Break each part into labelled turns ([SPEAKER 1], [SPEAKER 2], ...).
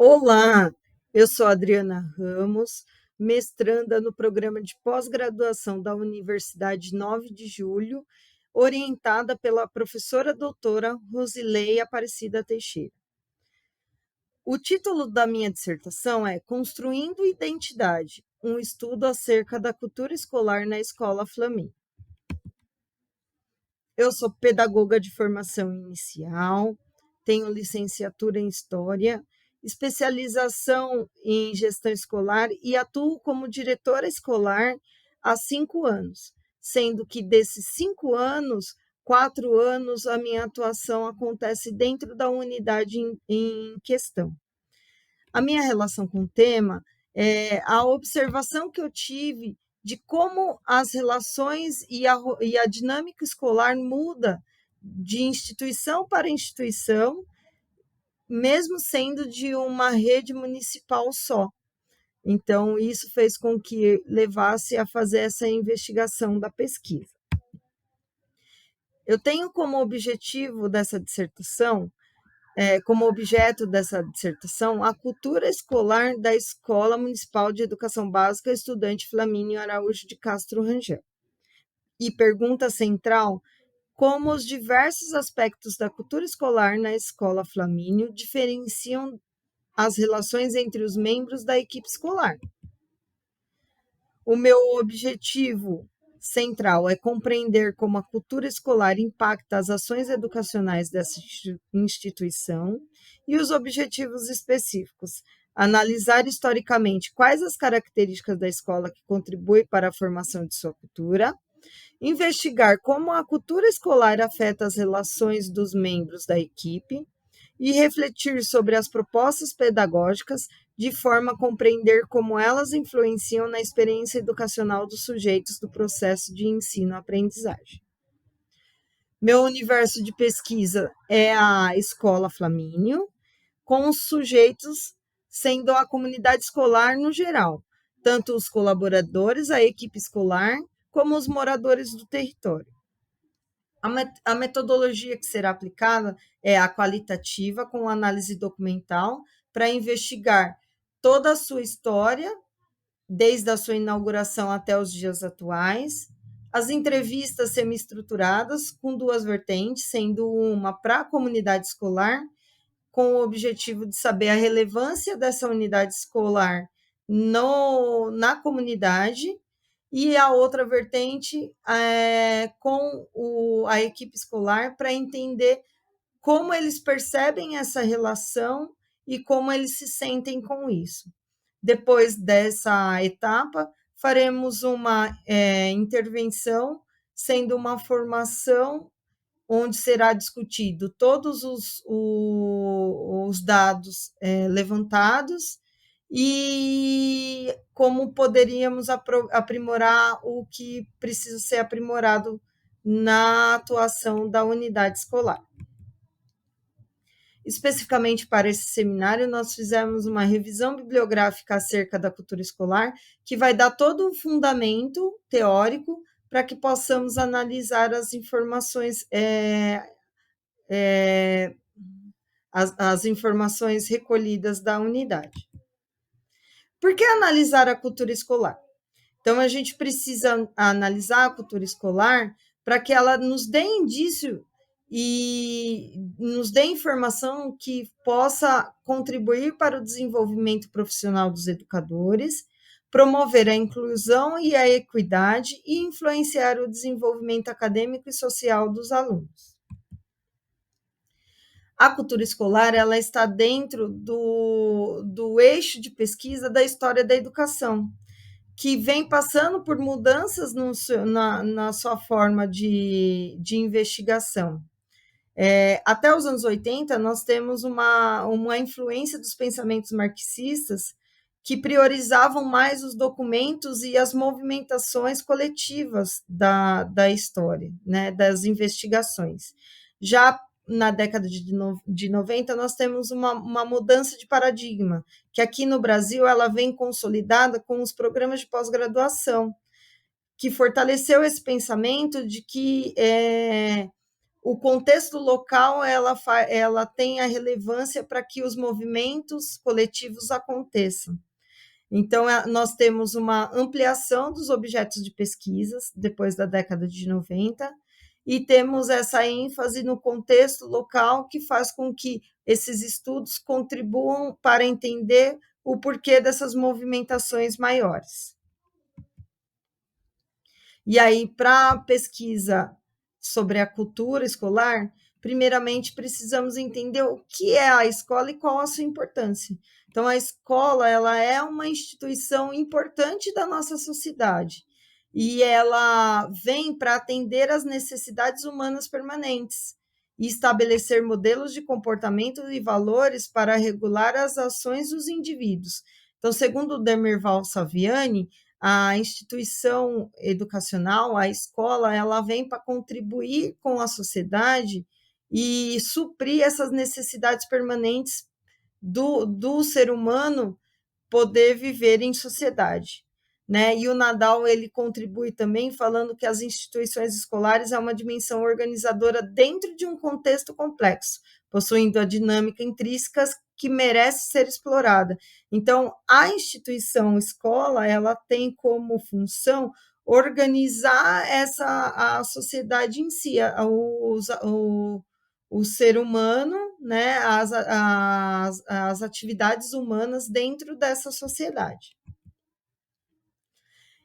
[SPEAKER 1] Olá, eu sou Adriana Ramos, mestranda no programa de pós-graduação da Universidade 9 de Julho, orientada pela professora doutora Rosileia Aparecida Teixeira. O título da minha dissertação é Construindo Identidade, um estudo acerca da cultura escolar na Escola Flamingo. Eu sou pedagoga de formação inicial, tenho licenciatura em História, especialização em gestão escolar e atuo como diretora escolar há 5 anos, sendo que desses 5 anos, 4 anos a minha atuação acontece dentro da unidade em questão. A minha relação com o tema é a observação que eu tive de como as relações e a dinâmica escolar muda de instituição para instituição, mesmo sendo de uma rede municipal só. Então, isso fez com que levasse a fazer essa investigação da pesquisa. Eu tenho como objetivo dessa dissertação como objeto dessa dissertação, a cultura escolar da Escola Municipal de Educação Básica Estudante Flamínio Araújo de Castro Rangel. E pergunta central, como os diversos aspectos da cultura escolar na Escola Flamínio diferenciam as relações entre os membros da equipe escolar. O meu objetivo central é compreender como a cultura escolar impacta as ações educacionais dessa instituição e os objetivos específicos. Analisar historicamente quais as características da escola que contribuem para a formação de sua cultura. Investigar como a cultura escolar afeta as relações dos membros da equipe e refletir sobre as propostas pedagógicas de forma a compreender como elas influenciam na experiência educacional dos sujeitos do processo de ensino-aprendizagem. Meu universo de pesquisa é a Escola Flamínio, com os sujeitos sendo a comunidade escolar no geral, tanto os colaboradores, a equipe escolar, como os moradores do território. A metodologia que será aplicada é a qualitativa, com análise documental, para investigar toda a sua história, desde a sua inauguração até os dias atuais, as entrevistas semi-estruturadas, com duas vertentes, sendo uma para a comunidade escolar, com o objetivo de saber a relevância dessa unidade escolar na comunidade, e a outra vertente com a equipe escolar para entender como eles percebem essa relação e como eles se sentem com isso. Depois dessa etapa, faremos uma intervenção, sendo uma formação onde será discutido todos os dados levantados e como poderíamos aprimorar o que precisa ser aprimorado na atuação da unidade escolar. Especificamente para esse seminário, nós fizemos uma revisão bibliográfica acerca da cultura escolar, que vai dar todo um fundamento teórico para que possamos analisar as informações, as informações recolhidas da unidade. Por que analisar a cultura escolar? Então, a gente precisa analisar a cultura escolar para que ela nos dê indício e nos dê informação que possa contribuir para o desenvolvimento profissional dos educadores, promover a inclusão e a equidade e influenciar o desenvolvimento acadêmico e social dos alunos. A cultura escolar ela está dentro do eixo de pesquisa da história da educação, que vem passando por mudanças na sua forma de investigação. Até os anos 80, nós temos uma influência dos pensamentos marxistas que priorizavam mais os documentos e as movimentações coletivas da história, né, das investigações. Já na década de 90, nós temos uma mudança de paradigma, que aqui no Brasil ela vem consolidada com os programas de pós-graduação, que fortaleceu esse pensamento de que o contexto local ela tem a relevância para que os movimentos coletivos aconteçam. Então, nós temos uma ampliação dos objetos de pesquisas depois da década de 90, e temos essa ênfase no contexto local que faz com que esses estudos contribuam para entender o porquê dessas movimentações maiores. E aí, para a pesquisa sobre a cultura escolar, primeiramente precisamos entender o que é a escola e qual a sua importância. Então, a escola ela é uma instituição importante da nossa sociedade e ela vem para atender às necessidades humanas permanentes e estabelecer modelos de comportamento e valores para regular as ações dos indivíduos. Então, segundo o Demerval Saviani, a instituição educacional, a escola, ela vem para contribuir com a sociedade e suprir essas necessidades permanentes do ser humano poder viver em sociedade. Né? E o Nadal ele contribui também falando que as instituições escolares é uma dimensão organizadora dentro de um contexto complexo, possuindo a dinâmica intrínseca que merece ser explorada. Então, a instituição escola ela tem como função organizar a sociedade em si, o ser humano, né, as atividades humanas dentro dessa sociedade.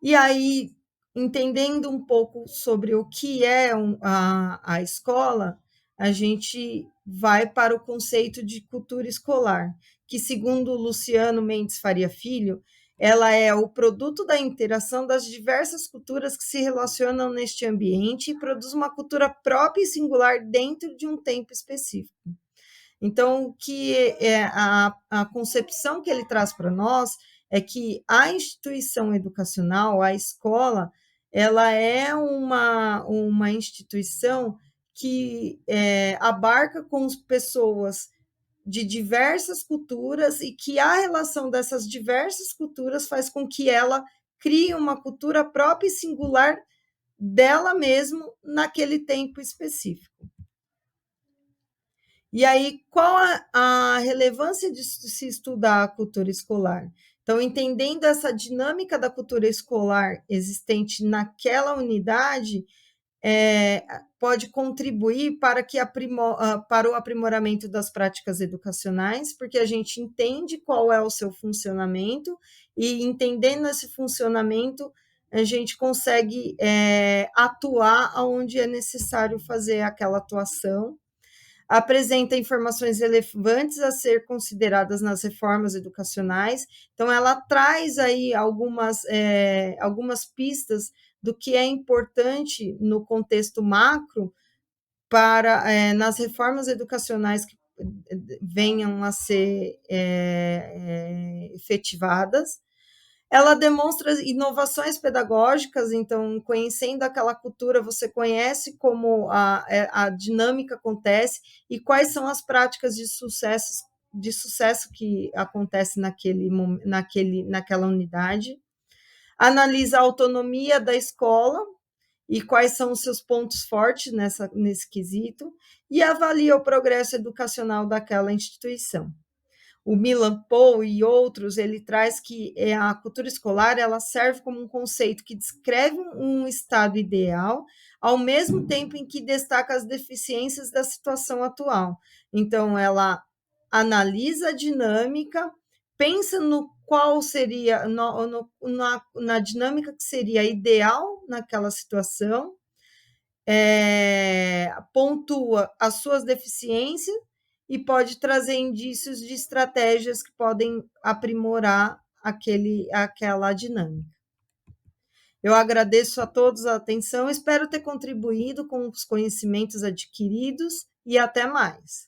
[SPEAKER 1] E aí, entendendo um pouco sobre o que é a escola, a gente vai para o conceito de cultura escolar, que, segundo Luciano Mendes Faria Filho, ela é o produto da interação das diversas culturas que se relacionam neste ambiente e produz uma cultura própria e singular dentro de um tempo específico. Então, o que é a concepção que ele traz para nós é que a instituição educacional, a escola, ela é uma instituição que abarca com as pessoas de diversas culturas e que a relação dessas diversas culturas faz com que ela crie uma cultura própria e singular dela mesmo naquele tempo específico. E aí, qual a relevância de se estudar a cultura escolar? Então, entendendo essa dinâmica da cultura escolar existente naquela unidade, pode contribuir para o aprimoramento das práticas educacionais, porque a gente entende qual é o seu funcionamento, e entendendo esse funcionamento, a gente consegue atuar onde é necessário fazer aquela atuação. Apresenta informações relevantes a ser consideradas nas reformas educacionais. Então, ela traz aí algumas pistas do que é importante no contexto macro para nas reformas educacionais que venham a ser efetivadas. Ela demonstra inovações pedagógicas, então, conhecendo aquela cultura, você conhece como a dinâmica acontece e quais são as práticas de sucesso que acontece naquela unidade. Analisa a autonomia da escola e quais são os seus pontos fortes nesse quesito, e avalia o progresso educacional daquela instituição. O Milan Poe e outros, ele traz que a cultura escolar ela serve como um conceito que descreve um estado ideal, ao mesmo tempo em que destaca as deficiências da situação atual. Então, ela analisa a dinâmica, pensa no qual seria, na dinâmica que seria ideal naquela situação, pontua as suas deficiências e pode trazer indícios de estratégias que podem aprimorar aquela dinâmica. Eu agradeço a todos a atenção, espero ter contribuído com os conhecimentos adquiridos e até mais.